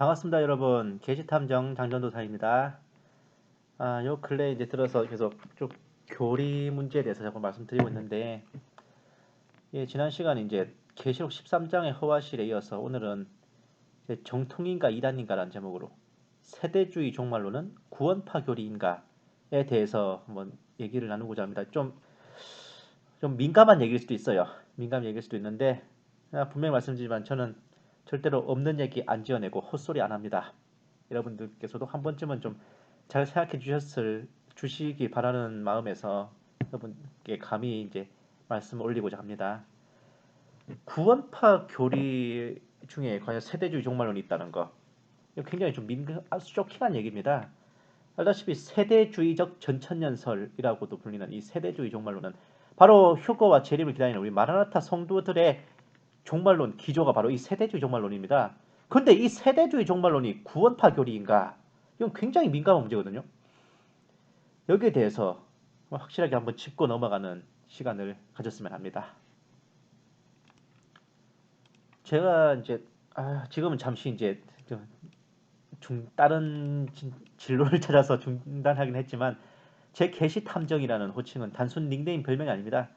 반갑습니다, 여러분. 게시탐정 장전도사입니다. 요 근래 이제 들어서 계속 쭉 교리 문제에 대해서 자꾸 말씀드리고 있는데, 예, 지난 시간에 이제 계시록 13장의 허와실에 이어서 오늘은 이제 정통인가 이단인가라는 제목으로 세대주의 종말론은 구원파 교리인가에 대해서 한번 얘기를 나누고자 합니다. 좀 민감한 얘기일 수도 있어요. 민감한 얘기일 수도 있는데, 분명히 말씀드리지만 저는 절대로 없는 얘기 안 지어내고 헛소리 안 합니다. 여러분들께서도 한 번쯤은 좀 잘 생각해 주시기 바라는 마음에서 여러분께 감히 이제 말씀을 올리고자 합니다. 구원파 교리 중에 과연 세대주의 종말론이 있다는 거, 이거 굉장히 좀 아주 쇼킹한 얘기입니다. 알다시피 세대주의적 전천년설이라고도 불리는 이 세대주의 종말론은 바로 휴거와 재림을 기다리는 우리 마라나타 성도들의 종말론 기조가 바로 이 세대주의 종말론입니다. 그런데 이 세대주의 종말론이 구원파 교리인가? 이건 굉장히 민감한 문제거든요. 여기에 대해서 확실하게 한번 짚고 넘어가는 시간을 가졌으면 합니다. 제가 이제 지금은 잠시 이제 다른 진로를 찾아서 중단하긴 했지만 제 게시 탐정이라는 호칭은 단순 닉네임 별명이 아닙니다.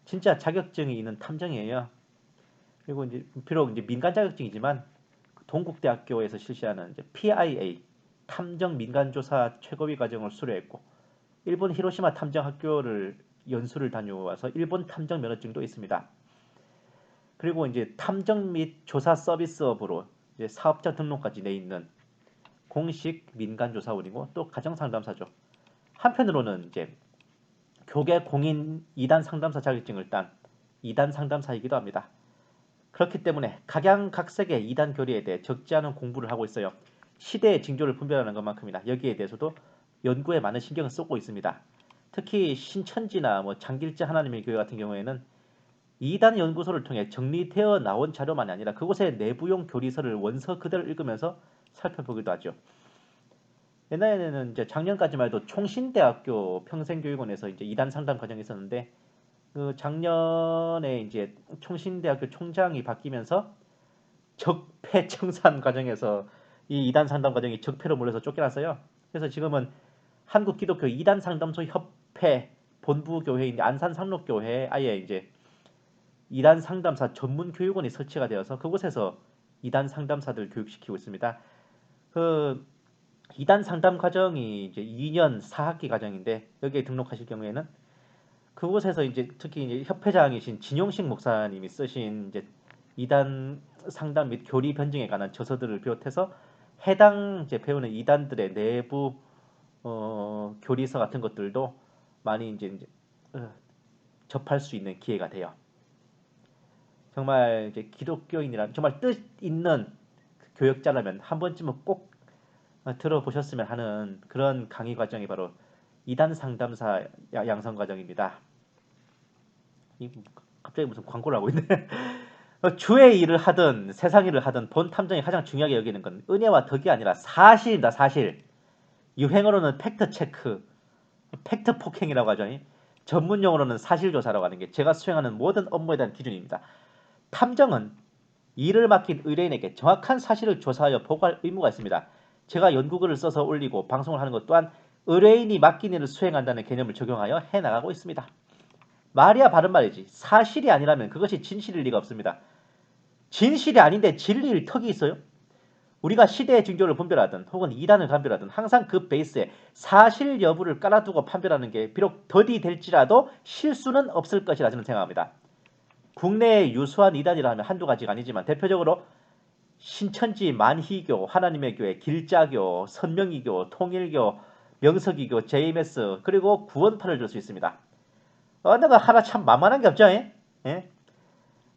진짜 자격증이 있는 탐정이에요. 그리고 이제 비록 이제 민간 자격증이지만 동국대학교에서 실시하는 이제 PIA 탐정 민간조사 최고위 과정을 수료했고 일본 히로시마 탐정학교를 연수를 다녀와서 일본 탐정 면허증도 있습니다. 그리고 이제 탐정 및 조사 서비스업으로 이제 사업자 등록까지 내 있는 공식 민간조사원이고 또 가정상담사죠. 한편으로는 이제 교계 공인 2단 상담사 자격증을 딴 2단 상담사이기도 합니다. 그렇기 때문에 각양각색의 2단 교리에 대해 적지 않은 공부를 하고 있어요. 시대의 징조를 분별하는 것만큼이나 여기에 대해서도 연구에 많은 신경을 쏟고 있습니다. 특히 신천지나 장길자 하나님의 교회 같은 경우에는 2단 연구소를 통해 정리되어 나온 자료만이 아니라 그곳의 내부용 교리서를 원서 그대로 읽으면서 살펴보기도 하죠. 옛날에는 이제 작년까지만 해도 총신대학교 평생교육원에서 이제 2단 상담 과정이 있었는데 그 작년에 이제 총신대학교 총장이 바뀌면서 적폐 청산 과정에서 이 2단 상담 과정이 적폐로 몰려서 쫓겨났어요. 그래서 지금은 한국기독교 2단 상담소 협회 본부교회인 안산상록교회에 아예 이제 2단 상담사 전문 교육원이 설치가 되어서 그곳에서 2단 상담사들 교육시키고 있습니다. 그 2단 상담 과정이 이제 2년 4학기 과정인데 여기에 등록하실 경우에는 그곳에서 이제 특히 이제 협회장이신 진용식 목사님이 쓰신 이제 2단 상담 및 교리 변증에 관한 저서들을 비롯해서 해당 이제 배우는 2단들의 내부 교리서 같은 것들도 많이 이제 접할 수 있는 기회가 돼요. 정말 이제 기독교인이라 정말 뜻 있는 교역자라면 한 번쯤은 꼭 들어보셨으면 하는 그런 강의 과정이 바로 2단 상담사 양성 과정입니다. 갑자기 무슨 광고를 하고 있네. 주의 일을 하든 세상 일을 하든 본 탐정이 가장 중요하게 여기는 건 은혜와 덕이 아니라 사실입니다. 사실. 유행어로는 팩트 체크, 팩트 폭행이라고 하죠. 전문 용어로는 사실조사라고 하는 게 제가 수행하는 모든 업무에 대한 기준입니다. 탐정은 일을 맡긴 의뢰인에게 정확한 사실을 조사하여 보고할 의무가 있습니다. 제가 연구글을 써서 올리고 방송을 하는 것 또한 의뢰인이 맡긴 일을 수행한다는 개념을 적용하여 해나가고 있습니다. 말이야 바른 말이지. 사실이 아니라면 그것이 진실일 리가 없습니다. 진실이 아닌데 진리일 턱이 있어요? 우리가 시대의 징조를 분별하든 혹은 이단을 감별하든 항상 그 베이스에 사실 여부를 깔아두고 판별하는 게 비록 더디 될지라도 실수는 없을 것이라 저는 생각합니다. 국내에 유수한 이단이라 하면 한두 가지가 아니지만 대표적으로 신천지, 만희교, 하나님의 교회, 길자교, 선명이교, 통일교, 명석이교, JMS 그리고 구원파를 들 수 있습니다. 내가 하나 참 만만한 게 없죠. 예?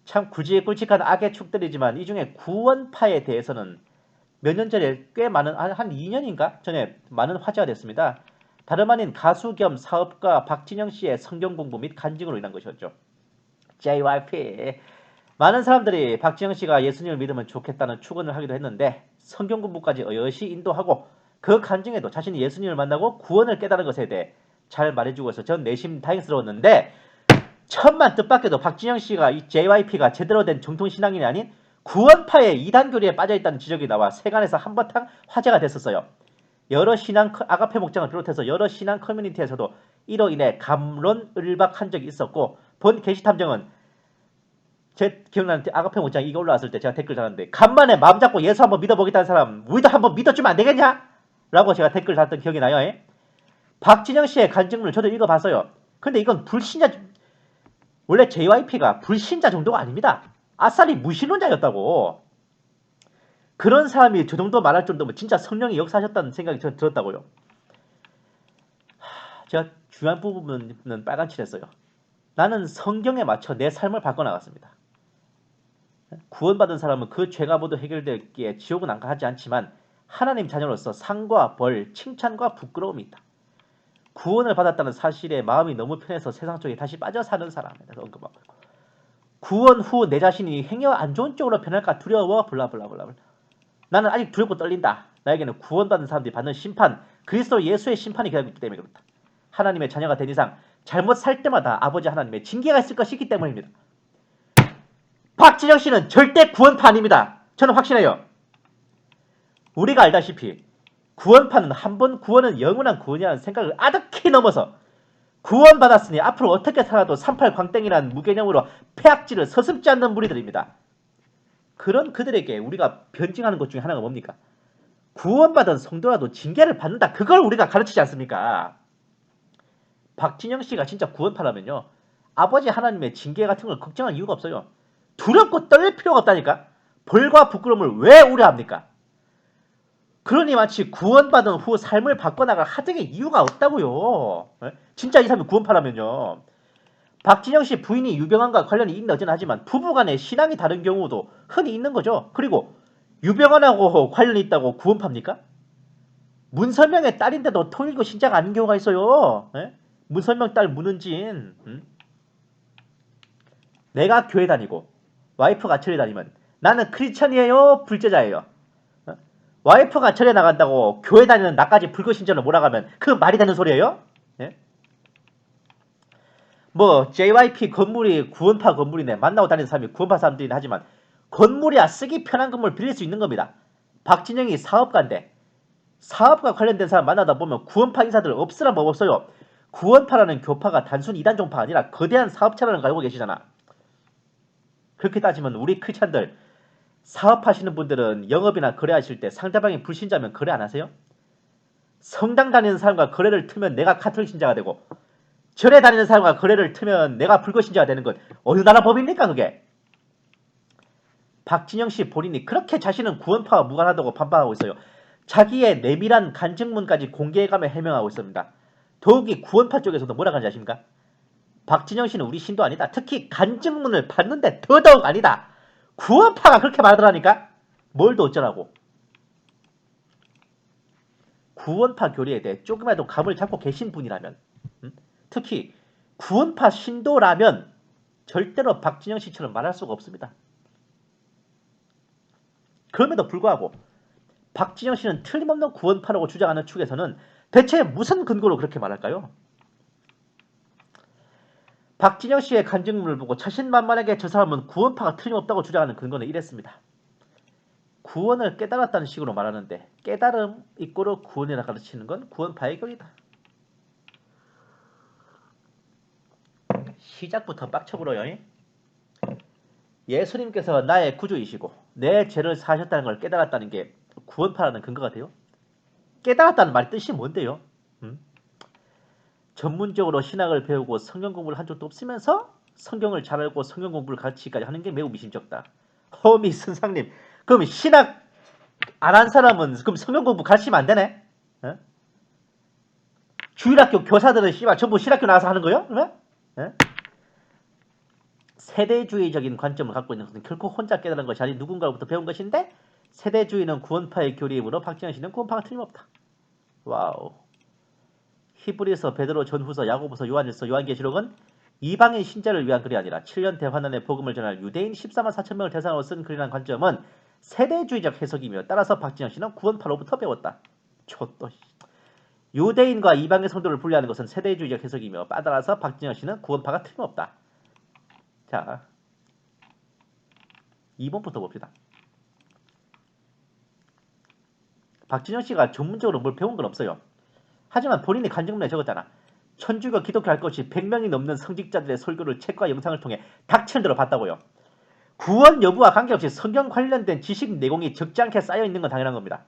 참 굵직굵직한 악의 축들이지만 이 중에 구원파에 대해서는 몇 년 전에 꽤 많은 한 2년인가 전에 많은 화제가 됐습니다. 다름 아닌 가수 겸 사업가 박진영 씨의 성경 공부 및 간증으로 인한 것이었죠. JYP. 많은 사람들이 박진영 씨가 예수님을 믿으면 좋겠다는 축원을 하기도 했는데 성경 공부까지 여럿이 인도하고 그 간증에도 자신이 예수님을 만나고 구원을 깨달은 것에 대해 잘 말해주고 있어 전 내심 다행스러웠는데 천만 뜻밖에도 박진영 씨가 이 JYP가 제대로 된 정통 신앙인이 아닌 구원파의 이단 교리에 빠져있다는 지적이 나와 세간에서 한바탕 화제가 됐었어요. 여러 신앙 아가페 목장을 비롯해서 여러 신앙 커뮤니티에서도 이로 인해 감론을박한 적이 있었고 본 게시탐정은 제 기억나는 아가페 목장 이거 올라왔을 때 제가 댓글 달았는데 간만에 마음 잡고 예수 한번 믿어보겠다는 사람 우리도 한번 믿어주면 안 되겠냐? 라고 제가 댓글 달았던 기억이 나요. 박진영 씨의 간증문을 저도 읽어봤어요. 근데 이건 불신자 원래 JYP가 불신자 정도가 아닙니다. 아싸리 무신론자였다고. 그런 사람이 저 정도 말할 정도면 진짜 성령이 역사하셨다는 생각이 저는 들었다고요. 제가 중요한 부분은 빨간 칠했어요. 나는 성경에 맞춰 내 삶을 바꿔나갔습니다. 구원받은 사람은 그 죄가 모두 해결되기에 지옥은 안 가지 않지만 하나님 자녀로서 상과 벌, 칭찬과 부끄러움이 있다. 구원을 받았다는 사실에 마음이 너무 편해서 세상 속에 다시 빠져 사는 사람이다. 언급하고 구원 후 내 자신이 행여 안 좋은 쪽으로 변할까 두려워 블라블라블라. 나는 아직 두렵고 떨린다. 나에게는 구원받은 사람들이 받는 심판, 그리스도 예수의 심판이 기다리고 있기 때문에 그렇다. 하나님의 자녀가 된 이상 잘못 살 때마다 아버지 하나님의 징계가 있을 것이기 때문입니다. 박진영 씨는 절대 구원파 아닙니다. 저는 확신해요. 우리가 알다시피 구원파는 한 번 구원은 영원한 구원이라는 생각을 아득히 넘어서 구원받았으니 앞으로 어떻게 살아도 38광땡이라는 무개념으로 폐악질을 서슴지 않는 무리들입니다. 그런 그들에게 우리가 변증하는 것 중에 하나가 뭡니까? 구원받은 성도라도 징계를 받는다. 그걸 우리가 가르치지 않습니까? 박진영 씨가 진짜 구원파라면요. 아버지 하나님의 징계 같은 걸 걱정할 이유가 없어요. 두렵고 떨릴 필요가 없다니까. 벌과 부끄러움을 왜 우려합니까? 그러니 마치 구원받은 후 삶을 바꿔나갈 하등의 이유가 없다고요. 진짜 이 사람이 구원파라면요. 박진영 씨 부인이 유병환과 관련이 있는 여전 하지만 부부간에 신앙이 다른 경우도 흔히 있는 거죠. 그리고 유병환하고 관련이 있다고 구원파입니까? 문선명의 딸인데도 통일교 신자가 아닌 경우가 있어요. 문선명 딸 문은진. 내가 교회 다니고 와이프가 절에 다니면 나는 크리스천이에요? 불제자예요? 와이프가 절에 나간다고 교회 다니는 나까지 불교신자로 몰아가면 그 말이 되는 소리예요? 뭐 JYP 건물이 구원파 건물이네. 만나고 다니는 사람이 구원파 사람들이긴 하지만 건물이야 쓰기 편한 건물 빌릴 수 있는 겁니다. 박진영이 사업가인데 사업과 관련된 사람 만나다 보면 구원파 인사들 없으란 법 없어요. 구원파라는 교파가 단순 이단 종파가 아니라 거대한 사업체라는 거 알고 계시잖아. 그렇게 따지면 우리 크리스찬들 사업하시는 분들은 영업이나 거래하실 때 상대방이 불신자면 거래 안 하세요? 성당 다니는 사람과 거래를 트면 내가 카톨릭 신자가 되고 절에 다니는 사람과 거래를 트면 내가 불교 신자가 되는 건 어느 나라 법입니까 그게? 박진영 씨 본인이 그렇게 자신은 구원파와 무관하다고 반박하고 있어요. 자기의 내밀한 간증문까지 공개해가며 해명하고 있습니다. 더욱이 구원파 쪽에서도 뭐라 하는지 아십니까? 박진영 씨는 우리 신도 아니다. 특히 간증문을 받는데 더더욱 아니다. 구원파가 그렇게 말하더라니까? 뭘 더 어쩌라고. 구원파 교리에 대해 조금이라도 감을 잡고 계신 분이라면 특히 구원파 신도라면 절대로 박진영 씨처럼 말할 수가 없습니다. 그럼에도 불구하고 박진영 씨는 틀림없는 구원파라고 주장하는 축에서는 대체 무슨 근거로 그렇게 말할까요? 박진영 씨의 간증문을 보고 자신만만하게 저 사람은 구원파가 틀림없다고 주장하는 근거는 이랬습니다. 구원을 깨달았다는 식으로 말하는데 깨달음 이꼬르 구원이라 가르치는 건 구원파의 교리다. 시작부터 빡쳐불어요. 예수님께서 나의 구주이시고 내 죄를 사하셨다는 걸 깨달았다는 게 구원파라는 근거가 돼요? 깨달았다는 말 뜻이 뭔데요? 전문적으로 신학을 배우고 성경 공부를 한 적도 없으면서 성경을 잘 알고 성경 공부를 같이까지 하는 게 매우 미심쩍다. 허미 선상님, 그럼 신학 안 한 사람은 그럼 성경 공부 가르치면 안 되네? 주일학교 교사들은 씨발 전부 신학교 나와서 하는 거요? 세대주의적인 관점을 갖고 있는 것은 결코 혼자 깨달은 것이 아닌 누군가로부터 배운 것인데 세대주의는 구원파의 교리이므로 박진영 씨는 구원파가 틀림없다. 와우. 히브리서, 베드로, 전후서, 야고보서, 요한일서, 요한계시록은 이방인 신자를 위한 글이 아니라 7년 대환란의 복음을 전할 유대인 14만 4천 명을 대상으로 쓴 글이라는 관점은 세대주의적 해석이며 따라서 박진영 씨는 구원파로부터 배웠다. 좆도 유대인과 이방인 성도를 분리하는 것은 세대주의적 해석이며 따라서 박진영 씨는 구원파가 틀림없다. 자, 2번부터 봅시다. 박진영 씨가 전문적으로 뭘 배운 건 없어요. 하지만 본인이 간증문에 적었잖아. 천주교 기독교 할 것이 100명이 넘는 성직자들의 설교를 책과 영상을 통해 닥치는 대로 봤다고요. 구원 여부와 관계없이 성경 관련된 지식 내공이 적지 않게 쌓여 있는 건 당연한 겁니다.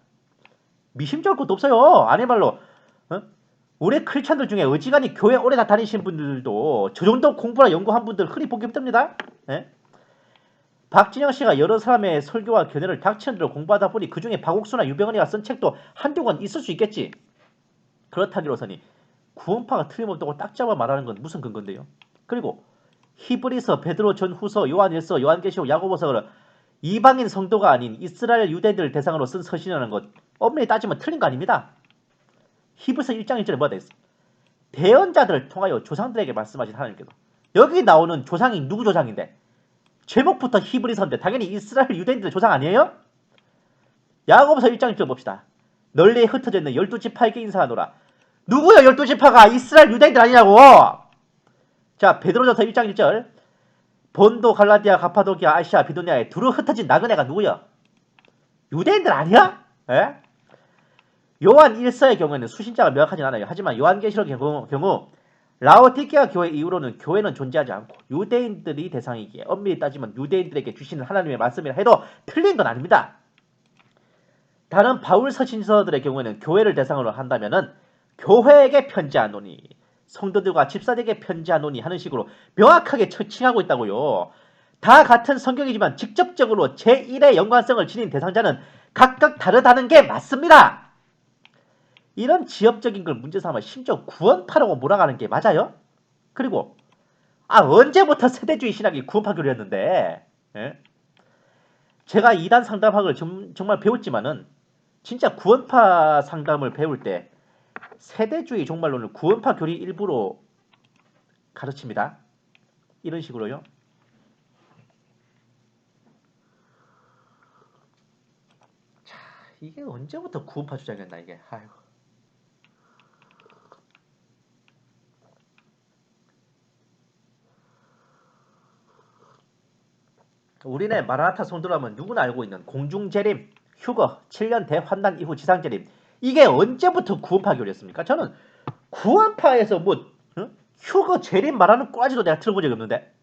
미심쩍을 것도 없어요. 아니말로 우리 크리스천들 중에 어지간히 교회 오래 다 다니신 분들도 저 정도 공부나 연구한 분들 흔히 보기 힘듭니다. 예? 박진영 씨가 여러 사람의 설교와 견해를 닥치는 대로 공부하다 보니 그 중에 박옥수나 유병헌이가 쓴 책도 한두 권 있을 수 있겠지. 그렇다기로서니 구원파가 틀림없다고 딱 잡아 말하는 건 무슨 근거인데요. 그리고 히브리서, 베드로 전후서, 요한일서, 요한계시록, 야고보서를 이방인 성도가 아닌 이스라엘 유대인들을 대상으로 쓴 서신이라는 것 엄밀히 따지면 틀린 거 아닙니다. 히브리서 1장 1절에 뭐가 돼 있어? 대언자들을 통하여 조상들에게 말씀하신 하나님께서. 여기 나오는 조상이 누구 조상인데? 제목부터 히브리서인데 당연히 이스라엘 유대인들의 조상 아니에요? 야고보서 1장 1절 봅시다. 널리 흩어져 있는 12지파에게 인사하노라. 누구요 12지파가? 이스라엘 유대인들 아니냐고. 자, 베드로전서 1장 1절. 본도, 갈라디아, 가파도기아, 아시아, 비두니아에 두루 흩어진 나그네가 누구야? 유대인들 아니야? 에? 요한 1서의 경우에는 수신자가 명확하진 않아요. 하지만 요한계시록의 경우 라오디게아 교회 이후로는 교회는 존재하지 않고 유대인들이 대상이기에 엄밀히 따지면 유대인들에게 주시는 하나님의 말씀이라 해도 틀린 건 아닙니다. 다른 바울 서신서들의 경우에는 교회를 대상으로 한다면은 교회에게 편지하노니 성도들과 집사들에게 편지하노니 하는 식으로 명확하게 칭하고 있다고요. 다 같은 성경이지만 직접적으로 제1의 연관성을 지닌 대상자는 각각 다르다는 게 맞습니다. 이런 지엽적인 걸 문제 삼아 심지어 구원파라고 몰아가는 게 맞아요? 그리고 언제부터 세대주의 신학이 구원파 교리였는데 제가 이단 상담학을 정말 배웠지만은 진짜 구원파 상담을 배울 때 세대주의 종말론을 구원파 교리 일부로 가르칩니다. 이런 식으로요. 자, 이게 언제부터 구원파 주장이었나 이게. 아이고. 우리네 마라나타 성도라면 누구나 알고 있는 공중재림, 휴거, 7년 대환난 이후 지상재림. 이게 언제부터 구원파 교리였습니까? 저는 구원파에서 휴거, 재림 말하는 꼬라지도 내가 들어본 적이 없는데.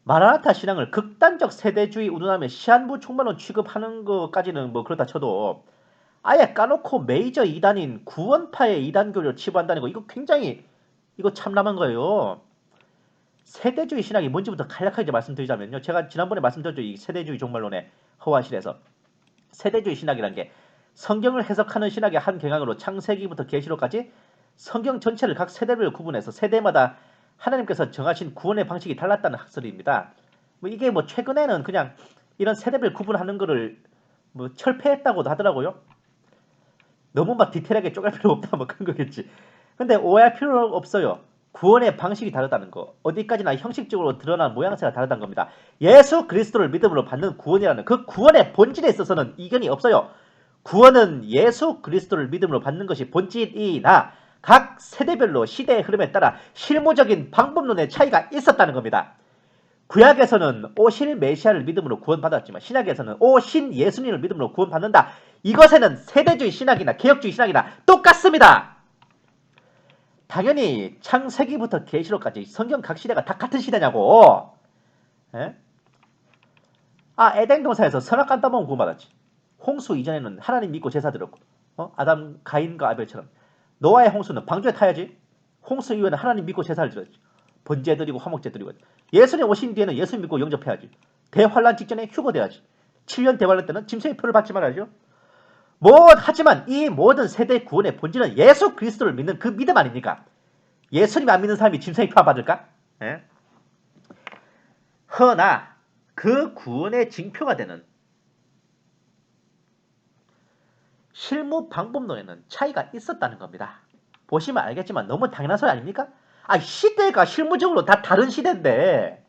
마라나타 신앙을 극단적 세대주의 운운하며 시한부 총말론 취급하는 것까지는 뭐 그렇다 쳐도 아예 까놓고 메이저 이단인 구원파의 이단교리를 치부한다는 거 이거 굉장히 이거 참남한 거예요. 세대주의 신학이 뭔지부터 간략하게 말씀드리자면요. 제가 지난번에 말씀드렸죠. 이 세대주의 종말론의 허화실에서 세대주의 신학이라는 게 성경을 해석하는 신학의 한 경향으로 창세기부터 계시록까지 성경 전체를 각 세대별로 구분해서 세대마다 하나님께서 정하신 구원의 방식이 달랐다는 학설입니다. 이게 최근에는 그냥 이런 세대별 구분하는 거를 철폐했다고도 하더라고요. 너무 막 디테일하게 쪼갤 필요 없다 그런 거겠지. 근데 오해할 필요 없어요. 구원의 방식이 다르다는 거. 어디까지나 형식적으로 드러난 모양새가 다르다는 겁니다. 예수 그리스도를 믿음으로 받는 구원이라는 그 구원의 본질에 있어서는 이견이 없어요. 구원은 예수 그리스도를 믿음으로 받는 것이 본질이나 각 세대별로 시대의 흐름에 따라 실무적인 방법론의 차이가 있었다는 겁니다. 구약에서는 오실 메시아를 믿음으로 구원받았지만 신약에서는 오신 예수님을 믿음으로 구원받는다. 이것에는 세대주의 신학이나 개혁주의 신학이나 똑같습니다. 당연히 창세기부터 계시록까지 성경 각 시대가 다 같은 시대냐고. 에? 에덴 동산에서 선악 깐따먹은 구원받았지. 홍수 이전에는 하나님 믿고 제사 드렸고 아담 가인과 아벨처럼. 노아의 홍수는 방주에 타야지. 홍수 이후에는 하나님 믿고 제사를 드렸지. 번제 드리고 화목제 드리고. 예수님 오신 뒤에는 예수 믿고 영접해야지. 대환란 직전에 휴거돼야지. 7년 대환란 때는 짐승의 표를 받지 말아야죠. 하지만 이 모든 세대 구원의 본질은 예수 그리스도를 믿는 그 믿음 아닙니까? 예수님 안 믿는 사람이 짐승의 표 안 받을까? 예? 허나 그 구원의 징표가 되는 실무 방법론에는 차이가 있었다는 겁니다. 보시면 알겠지만 너무 당연한 소리 아닙니까? 시대가 실무적으로 다 다른 시대인데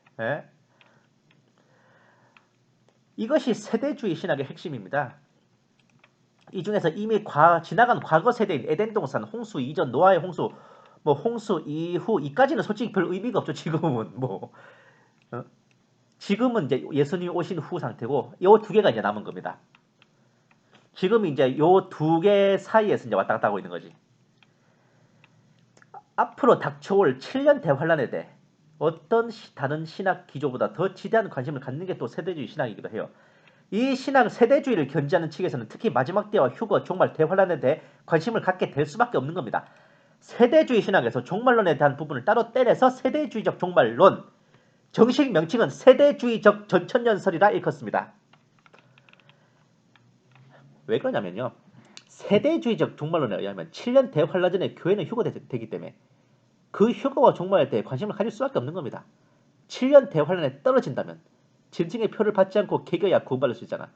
이것이 세대주의 신학의 핵심입니다. 이 중에서 이미 지나간 과거 세대인 에덴 동산, 홍수 이전, 노아의 홍수, 홍수 이후 이까지는 솔직히 별 의미가 없죠. 지금은 지금은 이제 예수님이 오신 후 상태고 요 두 개가 이제 남은 겁니다. 지금 이제 요 두 개 사이에서 이제 왔다 갔다 하고 있는 거지. 앞으로 닥쳐올 7년 대환란에 대해 어떤 다른 신학 기조보다 더 지대한 관심을 갖는 게 또 세대주의 신학이기도 해요. 이 신학 세대주의를 견지하는 측에서는 특히 마지막 때와 휴거, 종말, 대환란에 대해 관심을 갖게 될 수밖에 없는 겁니다. 세대주의 신학에서 종말론에 대한 부분을 따로 떼내서 세대주의적 종말론, 정식 명칭은 세대주의적 전천년설이라 일컫습니다. 왜 그러냐면요. 세대주의적 종말론에 의하면 7년 대환란 전에 교회는 휴거되기 때문에 그 휴거와 종말에 대해 관심을 가질 수밖에 없는 겁니다. 7년 대환란에 떨어진다면 짐승의 표를 받지 않고 개교야 구원받을 수 있잖아.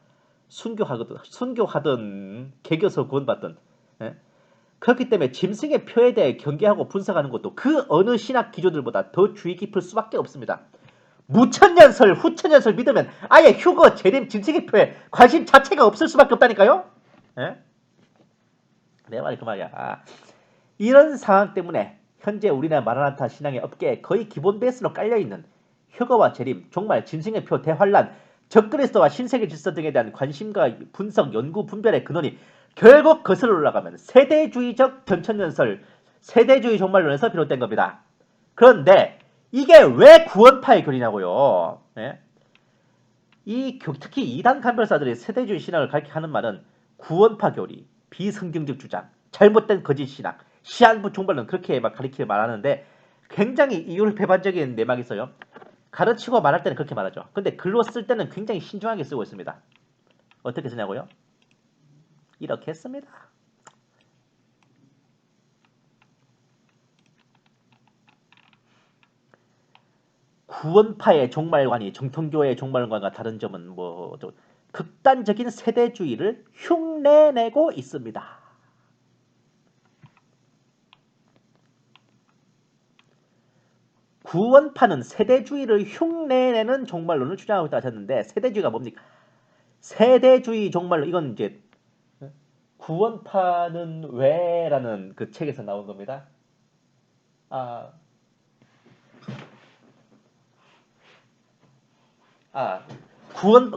순교하든 개교서 구원받든. 예? 그렇기 때문에 짐승의 표에 대해 경계하고 분석하는 것도 그 어느 신학 기조들보다 더 주의 깊을 수밖에 없습니다. 무천년설, 후천년설 믿으면 아예 휴거, 재림, 짐승의 표에 관심 자체가 없을 수밖에 없다니까요. 예? 내 말이 그 말이야. 이런 상황 때문에 현재 우리나라 마라나타 신앙의 업계에 거의 기본 베이스로 깔려있는 휴거와 재림, 종말, 짐승의 표, 대환란, 적그리스도와 신세계 질서 등에 대한 관심과 분석, 연구, 분별의 근원이 결국 거슬러 올라가면 세대주의적 전천년설, 세대주의 종말론에서 비롯된 겁니다. 그런데 이게 왜 구원파의 교리냐고요. 네? 특히 이단 간별사들이 세대주의 신학을 가르치는 말은 구원파 교리, 비성경적 주장, 잘못된 거짓 신학, 시한부 종말론 그렇게 막 가르치게 말하는데 굉장히 이율 배반적인 내막이 있어요. 가르치고 말할 때는 그렇게 말하죠. 근데 글로 쓸 때는 굉장히 신중하게 쓰고 있습니다. 어떻게 쓰냐고요? 이렇게 씁니다. 구원파의 종말관이 정통교회의 종말관과 다른 점은 극단적인 세대주의를 흉내내고 있습니다. 구원파는 세대주의를 흉내내는 종말론을 주장하고 있다 하셨는데 세대주의가 뭡니까? 세대주의 종말론 이건 이제 구원파는 왜라는 그 책에서 나온 겁니다.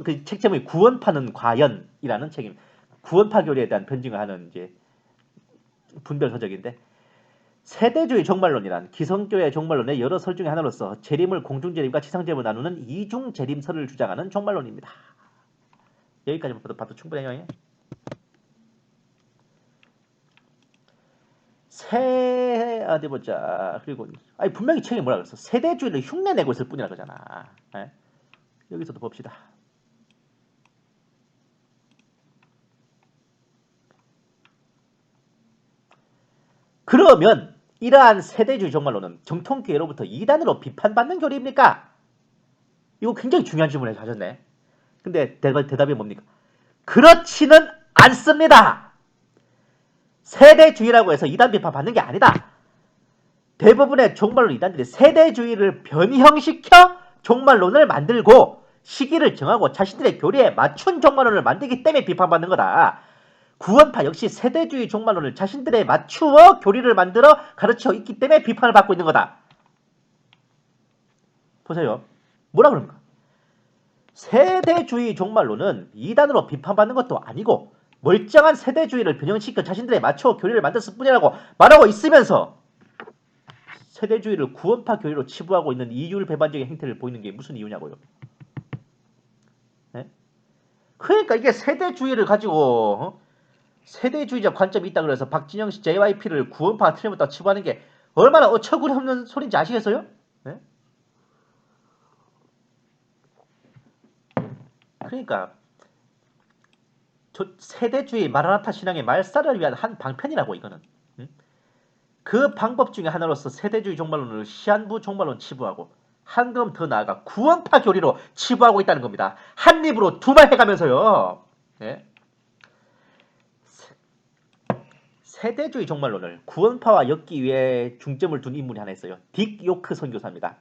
그 책 제목이 구원파는 과연이라는 책입니다. 구원파 교리에 대한 변증을 하는 이제 분별 서적인데 세대주의 종말론이란 기성교회 종말론의 여러 설 중의 하나로서 재림을 공중재림과 치상재림을 나누는 이중재림설을 주장하는 종말론입니다. 여기까지만 봐도 충분해요. 어디 보자. 그리고 분명히 책이 뭐라 그랬어. 세대주의를 흉내내고 있을 뿐이라 그러잖아. 네? 여기서도 봅시다. 그러면 이러한 세대주의 종말론은 정통교회로부터 이단으로 비판받는 교리입니까? 이거 굉장히 중요한 질문을 하셨네. 근데 대답이 뭡니까? 그렇지는 않습니다. 세대주의라고 해서 이단 비판 받는 게 아니다. 대부분의 종말론 이단들이 세대주의를 변형시켜 종말론을 만들고 시기를 정하고 자신들의 교리에 맞춘 종말론을 만들기 때문에 비판받는 거다. 구원파 역시 세대주의 종말론을 자신들에 맞추어 교리를 만들어 가르쳐 있기 때문에 비판을 받고 있는 거다. 보세요. 뭐라 그런가? 세대주의 종말론은 이단으로 비판받는 것도 아니고 멀쩡한 세대주의를 변형시켜 자신들에 맞춰 교리를 만들었을 뿐이라고 말하고 있으면서 세대주의를 구원파 교리로 치부하고 있는 이율 배반적인 행태를 보이는 게 무슨 이유냐고요. 네? 그러니까 이게 세대주의를 가지고 세대주의적 관점이 있다 그래서 박진영 씨 JYP를 구원파가 틀림없다 치부하는 게 얼마나 어처구니 없는 소리인지 아시겠어요? 네? 그러니까 세대주의 마라나타 신앙의 말살을 위한 한 방편이라고 이거는. 그 방법 중에 하나로서 세대주의 종말론을 시한부 종말론 치부하고 한 걸음 더 나아가 구원파 교리로 치부하고 있다는 겁니다. 한 입으로 두 말 해가면서요. 네? 세대주의 종말론을 구원파와 엮기 위해 중점을 둔 인물이 하나 있어요. 딕 요크 선교사입니다.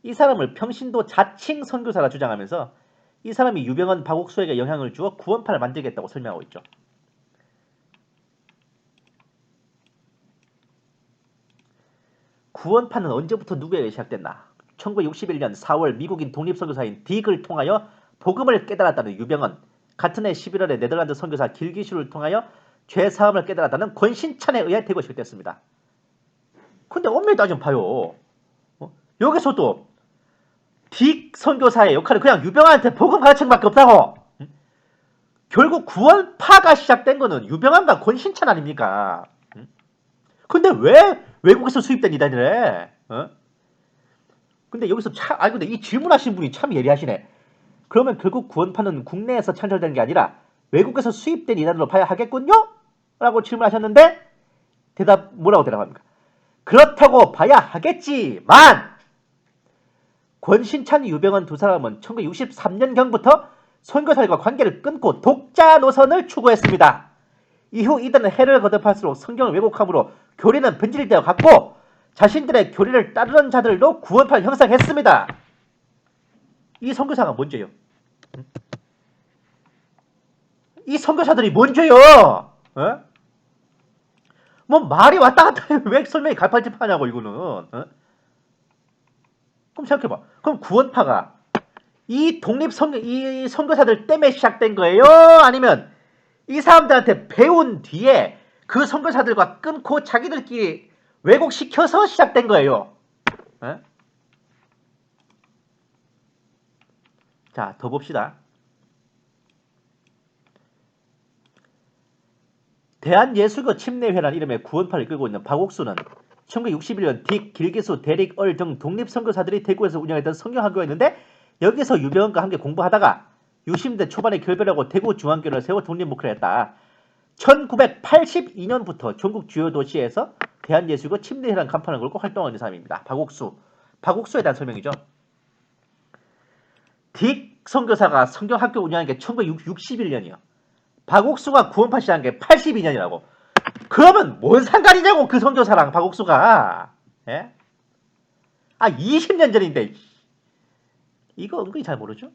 이 사람을 평신도 자칭 선교사라 주장하면서 이 사람이 유병헌 박옥수에게 영향을 주어 구원파를 만들겠다고 설명하고 있죠. 구원파는 언제부터 누구에게 시작됐나? 1961년 4월 미국인 독립선교사인 딕을 통하여 복음을 깨달았다는 유병헌, 같은 해 11월에 네덜란드 선교사 길기슈를 통하여 죄사함을 깨달았다는 권신찬에 의해 대구시됐습니다. 근데 엄밀히 따지면 봐요. 여기서도 딕 선교사의 역할은 그냥 유병헌한테 복음 가르치는 밖에 없다고. 결국 구원파가 시작된 거는 유병헌과 권신찬 아닙니까? 근데 왜 외국에서 수입된 이단이래? 근데 여기서 근데 이 질문하신 분이 참 예리하시네. 그러면 결국 구원파는 국내에서 창설된 게 아니라 외국에서 수입된 이단으로 봐야 하겠군요? 라고 질문하셨는데 뭐라고 대답합니까? 그렇다고 봐야 하겠지만 권신찬, 유병헌 두 사람은 1963년경부터 선교사들과 관계를 끊고 독자 노선을 추구했습니다. 이후 이들은 해를 거듭할수록 성경을 왜곡함으로 교리는 변질되어 갔고 자신들의 교리를 따르는 자들로 구원파를 형성했습니다. 이 선교사가 뭔 죄요? 이 선교사들이 뭔 죄요? 뭐 말이 왔다 갔다 해. 왜 설명이 갈팔집하냐고 이거는. 그럼 생각해봐. 그럼 구원파가 이 선교사들 때문에 시작된 거예요? 아니면 이 사람들한테 배운 뒤에 그 선교사들과 끊고 자기들끼리 왜곡시켜서 시작된 거예요? 자, 더 봅시다. 대한예수교 침례회란 이름의 구원파를 이끌고 있는 박옥수는 1961년 딕, 길기수, 대릭, 얼 등 독립선교사들이 대구에서 운영했던 성경학교였는데 여기서 유병헌과 함께 공부하다가 60대 초반에 결별하고 대구 중앙교를 세워 독립목회를 했다. 1982년부터 전국 주요 도시에서 대한예수교 침례회라는 간판을 걸고 활동하는 사람입니다. 박옥수에 대한 설명이죠. 딕 선교사가 성경학교 운영한 게 1961년이요. 박옥수가 구원파 시작한 게 82년이라고. 그러면 뭔 상관이냐고 그 선교사랑 박옥수가. 예? 20년 전인데 이거 은근히 잘 모르죠?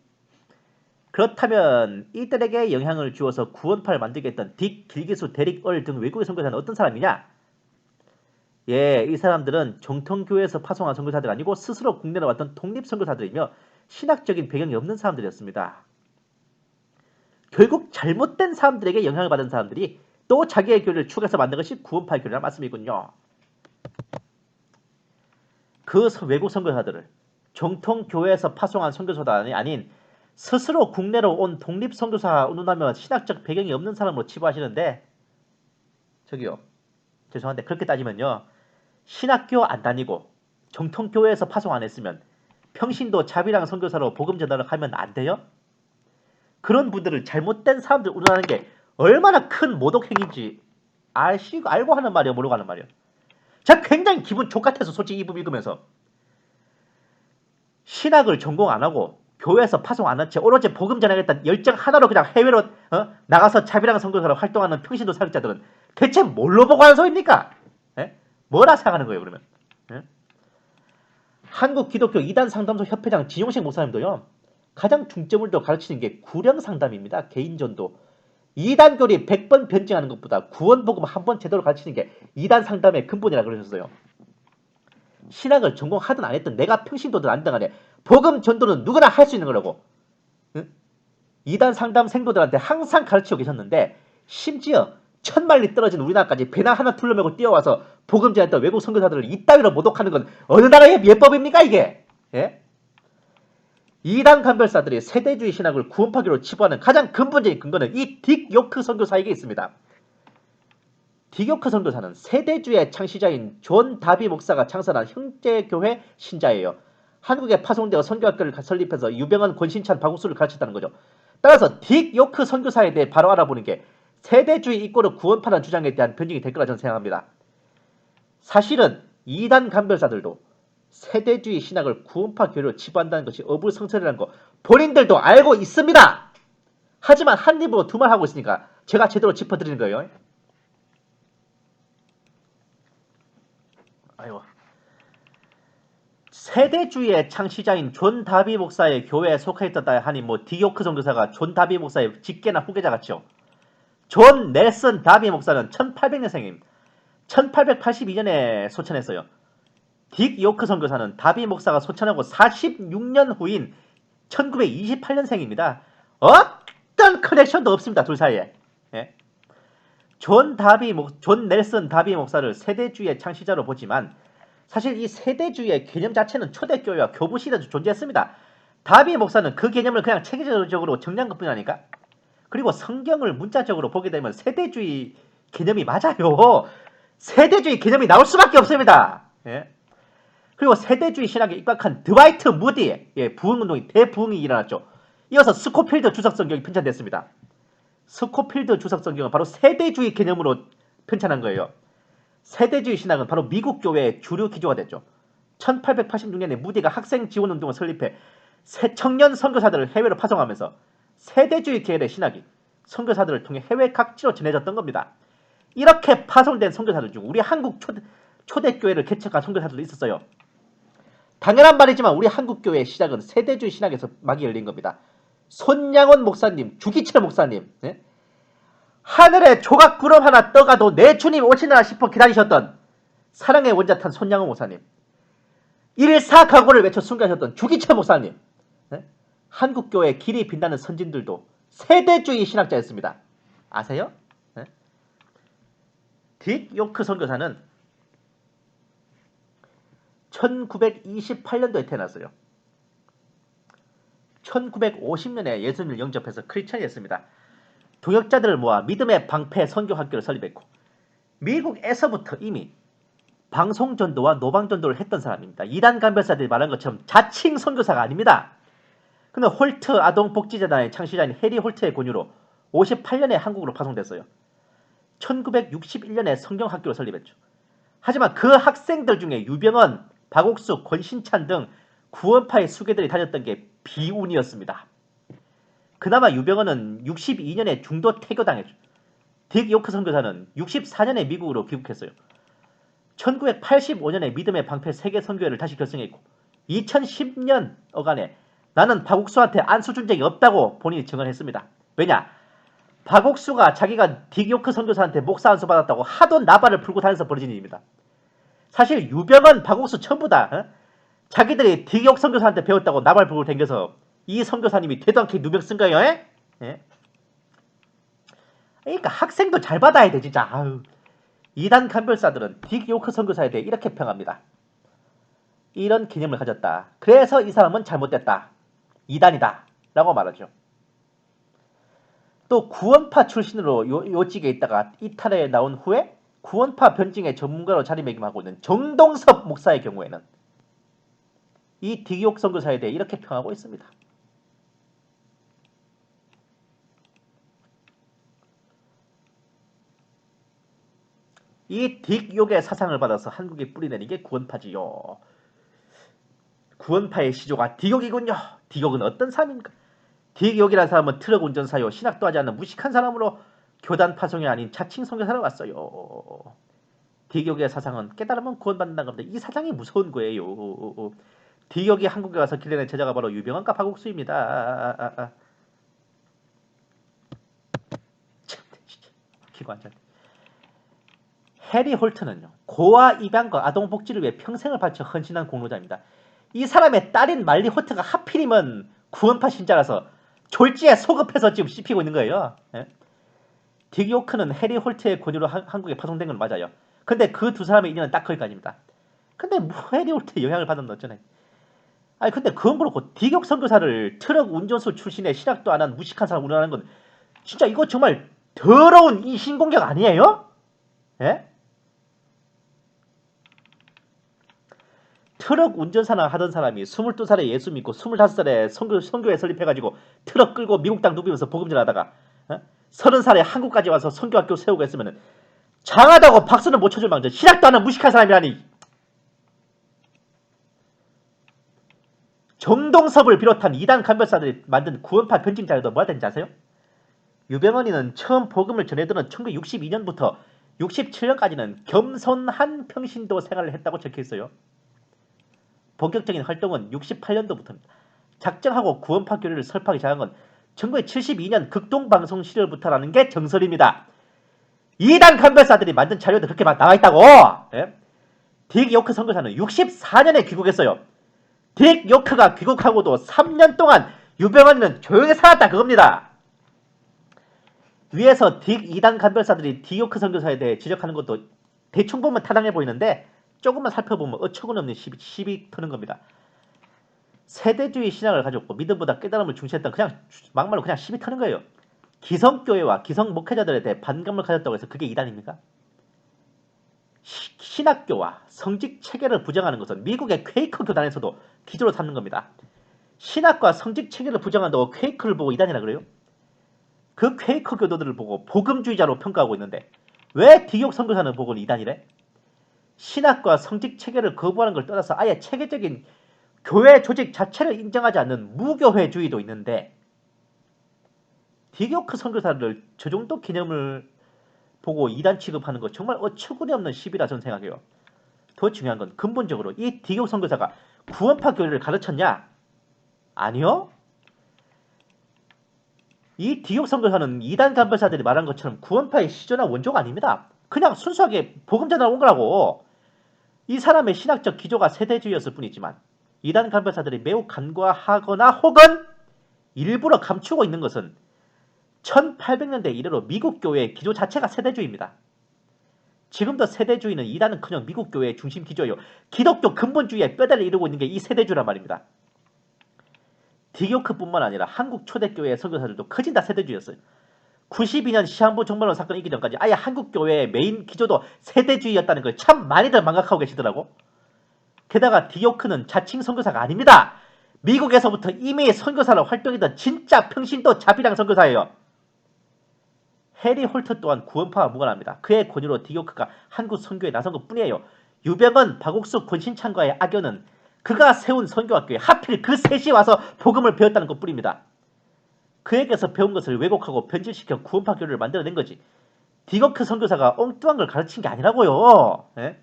그렇다면 이들에게 영향을 주어서 구원파를 만들게 했던 딕, 길기수, 대릭, 얼 등 외국의 선교사는 어떤 사람이냐? 이 사람들은 정통교회에서 파송한 선교사들 아니고 스스로 국내로 왔던 독립선교사들이며 신학적인 배경이 없는 사람들이었습니다. 결국 잘못된 사람들에게 영향을 받은 사람들이 또 자기의 교리를 추구해서 만든 것이 구원파의 교리란 말씀이군요. 그 외국 선교사들을 정통교회에서 파송한 선교사단이 아닌 스스로 국내로 온 독립선교사 운운하며 신학적 배경이 없는 사람으로 치부하시는데 저기요. 죄송한데 그렇게 따지면요. 신학교 안 다니고 정통교회에서 파송 안 했으면 평신도 자비랑 선교사로 복음 전달을 하면 안 돼요? 그런 분들을 잘못된 사람들 운운하는 게 얼마나 큰 모독행위인지 알고 하는 말이에요? 모르고 하는 말이에요? 제가 굉장히 기분 족같아서 솔직히 이 부분 읽으면서 신학을 전공 안 하고 교회에서 파송 안 한 채 오로지 복음 전하겠다는 열정 하나로 그냥 해외로 나가서 자비랑 선교사로 활동하는 평신도 사역자들은 대체 뭘로 보고 하는 소리입니까? 뭐라 생각하는 거예요 그러면? 한국 기독교 이단 상담소 협회장 진용식 목사님도요. 가장 중점을 더 가르치는 게 구령 상담입니다. 개인전도. 이단 교리 100번 변증하는 것보다 구원 복음 한 번 제대로 가르치는 게 이단 상담의 근본이라 그러셨어요. 신학을 전공하든 안 했든 내가 평신도든 아니든 간에 복음 전도는 누구나 할 수 있는 거라고. 이단 상담 생도들한테 항상 가르치고 계셨는데 심지어 천만리 떨어진 우리나라까지 배낭 하나 둘러매고 뛰어와서 복음 전했던 외국 선교사들을 이따위로 모독하는 건 어느 나라의 예법입니까 이게? 예? 이단 간별사들이 세대주의 신학을 구원파교로 치부하는 가장 근본적인 근거는 이 딕 요크 선교사에게 있습니다. 딕 요크 선교사는 세대주의 창시자인 존 다비 목사가 창설한 형제교회 신자예요. 한국에 파송되어 선교학교를 설립해서 유병헌, 권신찬, 박옥수를 가르쳤다는 거죠. 따라서 딕 요크 선교사에 대해 바로 알아보는 게 세대주의 이꼬르 구원파라는 주장에 대한 변증이 될 거라 저는 생각합니다. 사실은 이단 간별사들도 세대주의 신학을 구원파 교리로 치부한다는 것이 어불성설이라는 거 본인들도 알고 있습니다. 하지만 한 입으로 두 말 하고 있으니까 제가 제대로 짚어드리는 거예요. 아이고. 세대주의의 창시자인 존 다비 목사의 교회에 속해있었다 하니 딕 요크 선교사가 존 다비 목사의 직계나 후계자 같죠. 존 넬슨 다비 목사는 1800년생임. 1882년에 소천했어요. 딕 요크 선교사는 다비 목사가 소천하고 46년 후인 1928년생입니다. 어떤 커넥션도 없습니다. 둘 사이에. 예? 존 넬슨 다비 목사를 세대주의의 창시자로 보지만 사실 이 세대주의의 개념 자체는 초대교회와 교부 시대도 존재했습니다. 다비 목사는 그 개념을 그냥 체계적으로 정리한 것뿐이 아니까. 그리고 성경을 문자적으로 보게 되면 세대주의 개념이 맞아요. 세대주의 개념이 나올 수밖에 없습니다. 예? 그리고 세대주의 신학에 입각한 드와이트 무디, 부흥운동이 대부흥이 일어났죠. 이어서 스코필드 주석성경이 편찬됐습니다. 스코필드 주석성경은 바로 세대주의 개념으로 편찬한 거예요. 세대주의 신학은 바로 미국 교회의 주류 기조가 됐죠. 1886년에 무디가 학생 지원 운동을 설립해 청년 선교사들을 해외로 파송하면서 세대주의 계열의 신학이 선교사들을 통해 해외 각지로 전해졌던 겁니다. 이렇게 파송된 선교사들 중 우리 한국 초대교회를 개척한 선교사들도 있었어요. 당연한 말이지만 우리 한국교회의 시작은 세대주의 신학에서 막이 열린 겁니다. 손양원 목사님, 주기철 목사님, 네? 하늘에 조각구름 하나 떠가도 내 주님 오시나 싶어 기다리셨던 사랑의 원자탄 손양원 목사님, 일사각오를 외쳐 순교하셨던 주기철 목사님, 네? 한국교회의 길이 빛나는 선진들도 세대주의 신학자였습니다. 아세요? 네? 딕 요크 선교사는 1928년도에 태어났어요. 1950년에 예수님을 영접해서 크리스천이었습니다. 동역자들을 모아 믿음의 방패 선교학교를 설립했고 미국에서부터 이미 방송전도와 노방전도를 했던 사람입니다. 이단 간별사들이 말한 것처럼 자칭 선교사가 아닙니다. 그는 홀트 아동복지재단의 창시자인 해리 홀트의 권유로 58년에 한국으로 파송됐어요. 1961년에 성경학교를 설립했죠. 하지만 그 학생들 중에 유병헌, 박옥수, 권신찬 등 구원파의 수괴들이 다녔던 게 비운이었습니다. 그나마 유병헌은 62년에 중도 태교당했죠. 딕 요크 선교사는 64년에 미국으로 귀국했어요. 1985년에 믿음의 방패 세계 선교회를 다시 결성했고 2010년 어간에 나는 박옥수한테 안수 준 적이 없다고 본인이 증언했습니다. 왜냐? 박옥수가 자기가 딕 요크 선교사한테 목사 안수 받았다고 하도 나발을 풀고 다녀서 벌어진 일입니다. 사실 유병헌, 박옥수 전부 다 자기들이 딕 요크 선교사한테 배웠다고 나발 풀고 댕겨서 이 선교사님이 되도 않게 누명 쓴 거예요. 예? 그러니까 학생도 잘 받아야 돼 진짜. 아유. 이단 간별사들은 딕 요크 선교사에 대해 이렇게 평합니다. 이런 개념을 가졌다. 그래서 이 사람은 잘못됐다. 이단이다. 라고 말하죠. 또 구원파 출신으로 요직에 있다가 이탈에 나온 후에 구원파 변증의 전문가로 자리매김하고 있는 정동섭 목사의 경우에는 이 딕 요크 선교사에 대해 이렇게 평하고 있습니다. 이 딕 요크의 사상을 받아서 한국에 뿌리내린 게 구원파지요. 구원파의 시조가 딕 요크이군요. 딕 요크는 어떤 사람입니까? 딕 요크라는 사람은 트럭 운전사요. 신학도 하지 않는 무식한 사람으로 교단 파송이 아닌 자칭 선교사로 왔어요. 딕 요크의 사상은 깨달으면 구원받는다는 겁니다. 이 사상이 무서운 거예요. 딕 요크가 한국에 와서 길러낸 제자가 바로 유병헌과 박옥수입니다. 기관장. 해리 홀트는요. 고아 입양과 아동복지를 위해 평생을 바쳐 헌신한 공로자입니다. 이 사람의 딸인 말리 홀트가 하필이면 구원파 신자라서 졸지에 소급해서 지금 씹히고 있는 거예요. 예? 딕 요크는 해리 홀트의 권유로 한국에 파송된 건 맞아요. 근데 그 두 사람의 인연은 딱 거기까지입니다. 근데 뭐 해리 홀트의 영향을 받은 건 어쩌네. 아니 근데 그건 그렇고 딕 요크 선교사를 트럭 운전수 출신의 신학도 안 한 무식한 사람 운운하는 건 진짜 이거 정말 더러운 인신공격 아니에요? 예? 트럭 운전사나 하던 사람이 22살에 예수 믿고 25살에 선교회 설립해가지고 트럭 끌고 미국 땅 누비면서 복음질 하다가 30살에 한국까지 와서 선교학교 세우고 했으면 장하다고 박수는 못 쳐줄 망정 신학도 안 하는 무식한 사람이라니. 정동섭을 비롯한 이단 간별사들이 만든 구원파 변증 자료도 뭐가 된지 아세요? 유병헌이는 처음 복음을 전해드는 1962년부터 67년까지는 겸손한 평신도 생활을 했다고 적혀있어요. 본격적인 활동은 68년도부터입니다. 작정하고 구원파 교리를 설파하기 시작한 건 1972년 극동방송 시절부터라는 게 정설입니다. 이단 간별사들이 만든 자료도 그렇게 막 나와있다고. 예? 딕 요크 선교사는 64년에 귀국했어요. 딕 요크가 귀국하고도 3년 동안 유병언은 조용히 살았다 그겁니다. 위에서 딕 2단 간별사들이 딕 요크 선교사에 대해 지적하는 것도 대충 보면 타당해 보이는데 조금만 살펴보면 어처구니없는 시비 트는 겁니다. 세대주의 신앙을 가졌고 믿음보다 깨달음을 중시했던 그냥 막말로 그냥 시비 트는 거예요. 기성교회와 기성 목회자들에 대해 반감을 가졌다고 해서 그게 이단입니까? 신학교와 성직 체계를 부정하는 것은 미국의 퀘이커 교단에서도 기조로 삼는 겁니다. 신학과 성직 체계를 부정한다고 퀘이커를 보고 이단이라 그래요? 그 퀘이커 교도들을 보고 복음주의자로 평가하고 있는데 왜 디옥 선교사는 보고 이단이래? 신학과 성직 체계를 거부하는 걸 떠나서 아예 체계적인 교회 조직 자체를 인정하지 않는 무교회주의도 있는데 디오크 선교사를 저 정도 개념을 보고 이단 취급하는 거 정말 어처구니없는 시비라 저는 생각해요. 더 중요한 건 근본적으로 이 디옥 선교사가 구원파 교리를 가르쳤냐? 아니요. 이 디옥 선교사는 이단 간별사들이 말한 것처럼 구원파의 시조나 원조가 아닙니다. 그냥 순수하게 복음 전하러 온 거라고. 이 사람의 신학적 기조가 세대주의였을 뿐이지만 이단 간별사들이 매우 간과하거나 혹은 일부러 감추고 있는 것은 1800년대 이래로 미국 교회의 기조 자체가 세대주의입니다. 지금도 세대주의는 이단은커녕 미국 교회의 중심 기조예요. 기독교 근본주의의 뼈대를 이루고 있는 게 이 세대주의란 말입니다. 디교크뿐만 아니라 한국 초대교회의 선교사들도 거진 다 세대주의였어요. 92년 시한부 정말론 사건이 있기 전까지 아예 한국교회의 메인 기조도 세대주의였다는 걸 참 많이들 망각하고 계시더라고. 게다가 디오크는 자칭 선교사가 아닙니다. 미국에서부터 이미 선교사로 활동했던 진짜 평신도 자비랑 선교사예요. 해리 홀트 또한 구원파와 무관합니다. 그의 권유로 디오크가 한국 선교에 나선 것뿐이에요. 유병언, 박옥수, 권신창과의 악연은 그가 세운 선교학교에 하필 그 셋이 와서 복음을 배웠다는 것뿐입니다. 그에게서 배운 것을 왜곡하고 변질시켜 구원파 교리를 만들어낸 거지. 디오크 선교사가 엉뚱한 걸 가르친 게 아니라고요. 예?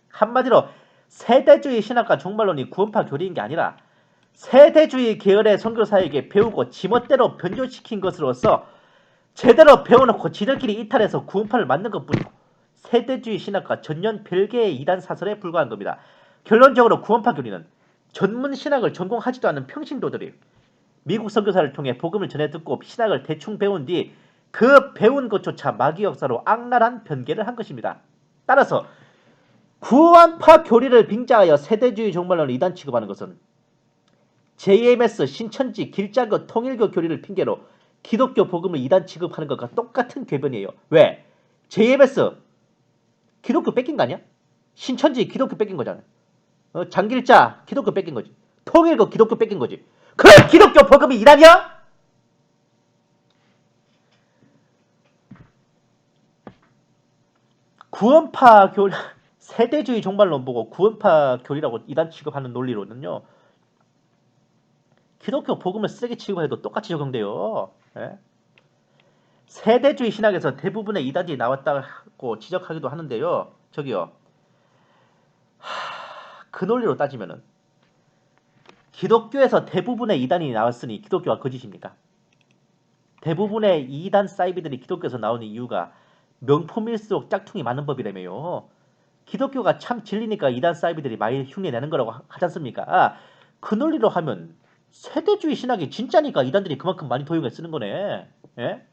한마디로 세대주의 신학과 종말론이 구원파 교리인 게 아니라 세대주의 계열의 선교사에게 배우고 지멋대로 변조시킨 것으로서 제대로 배워놓고 지들끼리 이탈해서 구원파를 만든 것뿐이고 세대주의 신학과 전년 별개의 이단 사설에 불과한 겁니다. 결론적으로 구원파 교리는 전문 신학을 전공하지도 않은 평신도들이 미국 선교사를 통해 복음을 전해 듣고 신학을 대충 배운 뒤 그 배운 것조차 마귀 역사로 악랄한 변개를 한 것입니다. 따라서 구원파 교리를 빙자하여 세대주의 종말론을 이단 취급하는 것은 JMS, 신천지, 길장교, 통일교 교리를 핑계로 기독교 복음을 이단 취급하는 것과 똑같은 궤변이에요. 왜? JMS 기독교 뺏긴 거 아니야? 신천지 기독교 뺏긴 거잖아요. 장길자 기독교 뺏긴 거지. 통일교 기독교 뺏긴 거지. 그 기독교 복음이 이단이야? 구원파 교리 세대주의 종말론 보고 구원파 교리라고 이단 취급하는 논리로는요. 기독교 복음을 쓰레기 취급해도 똑같이 적용돼요. 예? 세대주의 신학에서 대부분의 이단이 나왔다고 지적하기도 하는데요. 저기요. 그 논리로 따지면은 기독교에서 대부분의 이단이 나왔으니 기독교가 거짓입니까? 대부분의 이단 사이비들이 기독교에서 나오는 이유가 명품일수록 짝퉁이 많은 법이라며요. 기독교가 참 진리니까 이단 사이비들이 많이 흉내내는 거라고 하지 않습니까? 그 논리로 하면 세대주의 신학이 진짜니까 이단들이 그만큼 많이 도용해 쓰는 거네. 예?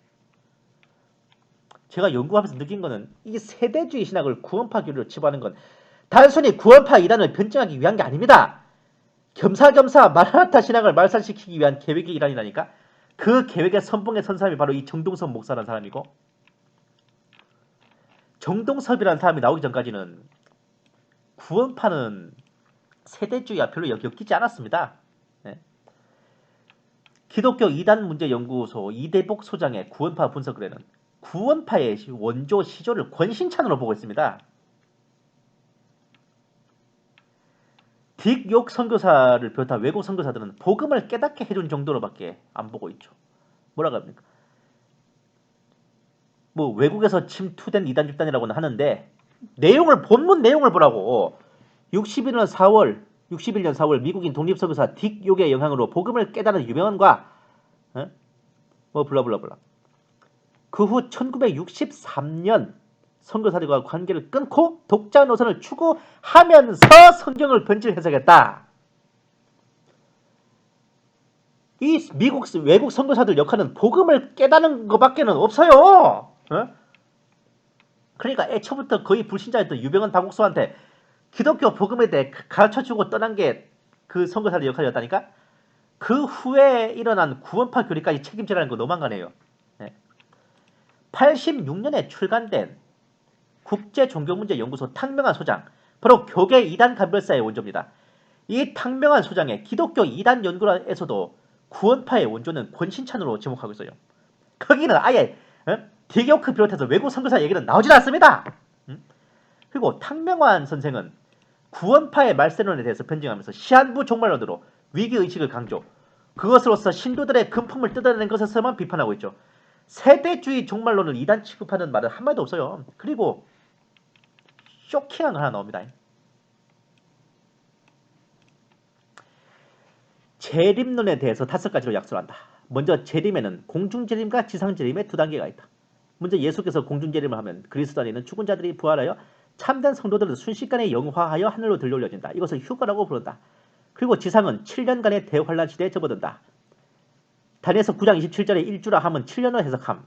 제가 연구하면서 느낀 거는 이 세대주의 신학을 구원파 교리로 치부하는 건 단순히 구원파 이단을 변증하기 위한 게 아닙니다. 겸사겸사 마라나타 신학을 말살시키기 위한 계획의 일환이라니까. 그 계획의 선봉에 선 사람이 바로 이 정동섭 목사라는 사람이고, 정동섭이라는 사람이 나오기 전까지는 구원파는 세대주의와 별로 엮이지 않았습니다. 네. 기독교 이단 문제 연구소 이대복 소장의 구원파 분석글에는 구원파의 원조 시조를 권신찬으로 보고 있습니다. 딕욕 선교사를 비롯한 외국 선교사들은 복음을 깨닫게 해준 정도로밖에 안 보고 있죠. 뭐라고 합니까? 뭐 외국에서 침투된 이단 집단이라고는 하는데 본문 내용을 보라고. 61년 4월 미국인 독립선교사 딕욕의 영향으로 복음을 깨달은 유명한과 뭐 블라블라블라. 그 후 1963년 선교사들과 관계를 끊고 독자 노선을 추구하면서 성경을 변질 해석했다. 이 미국 외국 선교사들 역할은 복음을 깨닫는 것밖에는 없어요. 어? 그러니까 애초부터 거의 불신자였던 유병헌 박옥수한테 기독교 복음에 대해 가르쳐주고 떠난 게 그 선교사들 역할이었다니까. 그 후에 일어난 구원파 교리까지 책임지라는 거 너무한 거네요. 86년에 출간된 국제종교문제연구소 탕명한 소장, 바로 교계 이단 간별사의 원조입니다. 이 탕명한 소장의 기독교 이단 연구에서도 구원파의 원조는 권신찬으로 지목하고 있어요. 거기는 아예 디교크 비롯해서 외국 선교사 얘기는 나오질 않습니다. 그리고 탕명환 선생은 구원파의 말세론에 대해서 변증하면서 시한부 종말론으로 위기의식을 강조, 그것으로서 신도들의 금품을 뜯어내는 것에서만 비판하고 있죠. 세대주의 종말론을 이단 취급하는 말은 한마디도 없어요. 그리고 쇼킹한 거 하나 나옵니다. 재림론에 대해서 5가지로 약술한다. 먼저 재림에는 공중재림과 지상재림의 2단계가 있다. 먼저 예수께서 공중재림을 하면 그리스도 안에 있는 죽은 자들이 부활하여 참된 성도들은 순식간에 영화하여 하늘로 들려올려진다. 이것을 휴거라고 부른다. 그리고 지상은 7년간의 대환란 시대에 접어든다. 다니엘서 9장 27절에 일주라 함은 7년을 해석함.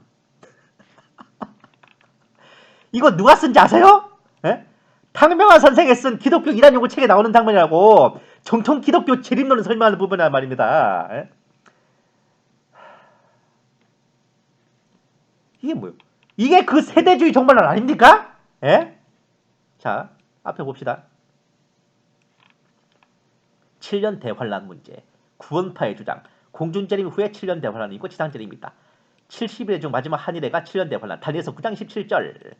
이거 누가 쓴지 아세요? 에? 탕명환 선생이 쓴 기독교 이단 연구 책에 나오는 장면이라고. 정통 기독교 재림론을 설명하는 부분이란 말입니다. 에? 이게 뭐예요? 이게 그 세대주의 종말론 아닙니까? 에? 자, 앞에 봅시다. 7년 대환란 문제, 구원파의 주장, 공중재림 후에 7년 대환란이 있고 지상재림이 있다. 70일 중 마지막 한일회가 7년 대환란, 다니엘서 9장 17절.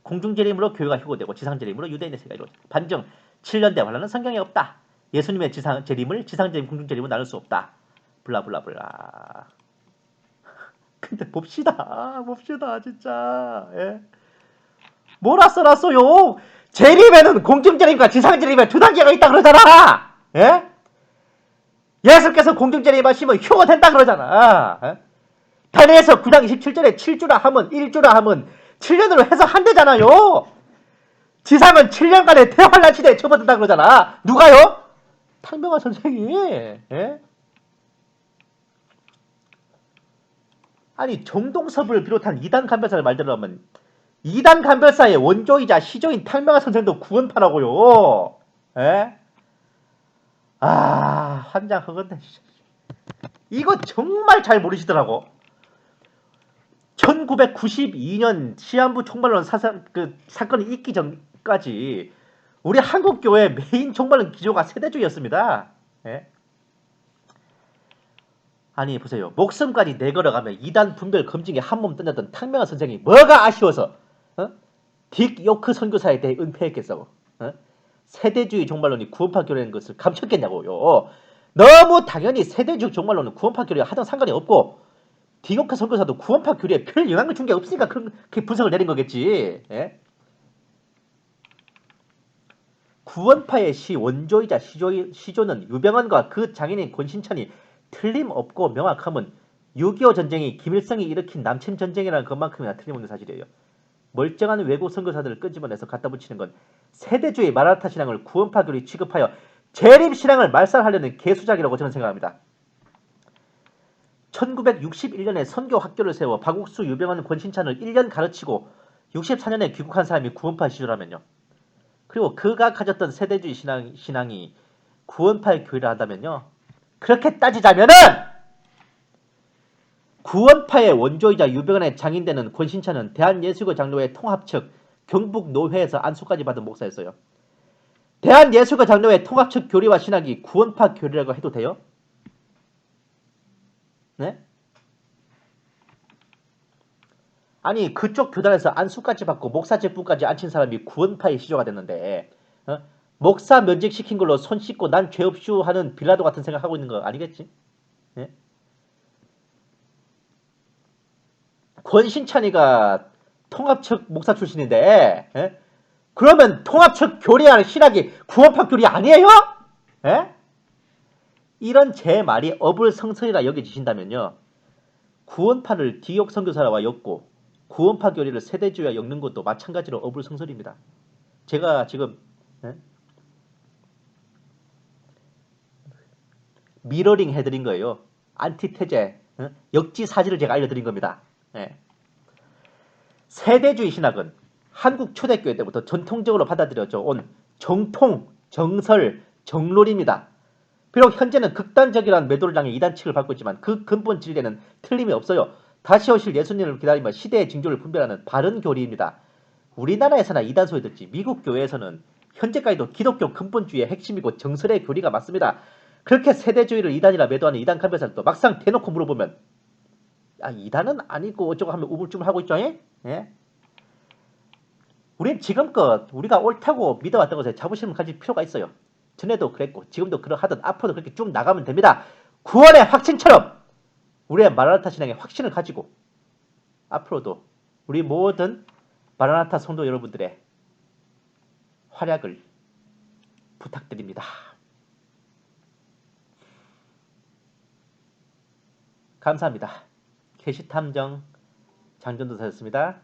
공중재림으로 교회가 휴고되고 지상재림으로 유대인의 세계가 이루어진다. 반증, 7년 대환란은 성경에 없다. 예수님의 지상재림을 지상재림, 공중재림으로 나눌 수 없다. 블라블라블라. 근데 봅시다 진짜. 예? 뭐라 써놨어요? 재림에는 공중재림과 지상재림의 2단계가 있다 그러잖아. 예? 예수께서 공중재림 하시면 휴거된다 그러잖아. 예? 다니엘서 9장 27절에 7주라 함은 1주라 함은 7년으로 해석한대잖아요. 지상은 7년간의 대환란 시대에 접어든다 그러잖아. 누가요? 탕명환 선생이. 예? 아니 정동섭을 비롯한 이단 간별사를 말대로 하면 이단 간별사의 원조이자 시조인 탕명환 선생도 구원파라고요. 예? 아, 환장 허건데. 이거 정말 잘 모르시더라고. 1992년 시한부 총괄론 사건이 있기 전까지 우리 한국교회 메인 총괄론 기조가 세대주의였습니다. 예? 아니 보세요. 목숨까지 내걸어가며 이단 분별 검증에 한몸 던졌던 탕명환 선생이 뭐가 아쉬워서 딕 요크 선교사에 대해 은폐했겠어. 세대주의 종말론이 구원파 교리라는 것을 감췄겠냐고요. 너무 당연히 세대주의 종말론은 구원파 교리와 하등 상관이 없고 딕 요크 선교사도 구원파 교리에 별 영향을 준 게 없으니까 그렇게 분석을 내린 거겠지. 예? 구원파의 원조이자 시조는 유병헌과 그 장인인 권신찬이 틀림없고 명확함은 6.25 전쟁이 김일성이 일으킨 남침 전쟁이라는 것만큼이나 틀림없는 사실이에요. 멀쩡한 외국 선교사들을 끄집어내서 갖다 붙이는 건 세대주의 마라타 신앙을 구원파 교리 취급하여 재림 신앙을 말살하려는 개수작이라고 저는 생각합니다. 1961년에 선교 학교를 세워 박옥수, 유병헌, 권신찬을 1년 가르치고 64년에 귀국한 사람이 구원파 시조라면요. 그리고 그가 가졌던 세대주의 신앙이 구원파의 교리를 한다면요. 그렇게 따지자면은 구원파의 원조이자 유병헌의 장인되는 권신찬은 대한예수교 장로회 통합 측 경북노회에서 안수까지 받은 목사였어요. 대한예수교 장로회 통합 측 교리와 신학이 구원파 교리라고 해도 돼요? 네? 아니 그쪽 교단에서 안수까지 받고 목사 직분까지 앉힌 사람이 구원파의 시조가 됐는데 목사 면직시킨 걸로 손 씻고 난 죄 없슈 하는 빌라도 같은 생각하고 있는 거 아니겠지? 네? 권신찬이가 통합측 목사 출신인데 그러면 통합측 교리하는 신학이 구원파 교리 아니에요? 이런 제 말이 어불성설이라 여겨지신다면요. 구원파를 디옥 선교사와 엮고 구원파 교리를 세대주의와 엮는 것도 마찬가지로 어불성설입니다. 제가 지금 미러링 해드린 거예요. 안티테제, 역지사지를 제가 알려드린 겁니다. 예. 세대주의 신학은 한국 초대교회 때부터 전통적으로 받아들여져 온 정통, 정설, 정론입니다. 비록 현재는 극단적이라는 매도를 당해 이단 칙을 받고 있지만 그 근본 진리에는 틀림이 없어요. 다시 오실 예수님을 기다리며 시대의 징조를 분별하는 바른 교리입니다. 우리나라에서나 이단 소리 듣지 미국 교회에서는 현재까지도 기독교 근본주의의 핵심이고 정설의 교리가 맞습니다. 그렇게 세대주의를 이단이라 매도하는 이단 간별사들도 막상 대놓고 물어보면 이단은 아니고 어쩌고 하면 우물쭈물하고 있죠. 예? 우린 지금껏 우리가 옳다고 믿어왔던 것에 자부심을 가질 필요가 있어요. 전에도 그랬고 지금도 그러하든 앞으로도 그렇게 쭉 나가면 됩니다. 구원의 확신처럼 우리의 마라나타 신앙의 확신을 가지고 앞으로도 우리 모든 마라나타 성도 여러분들의 활약을 부탁드립니다. 감사합니다. 계시탐정 장전도사였습니다.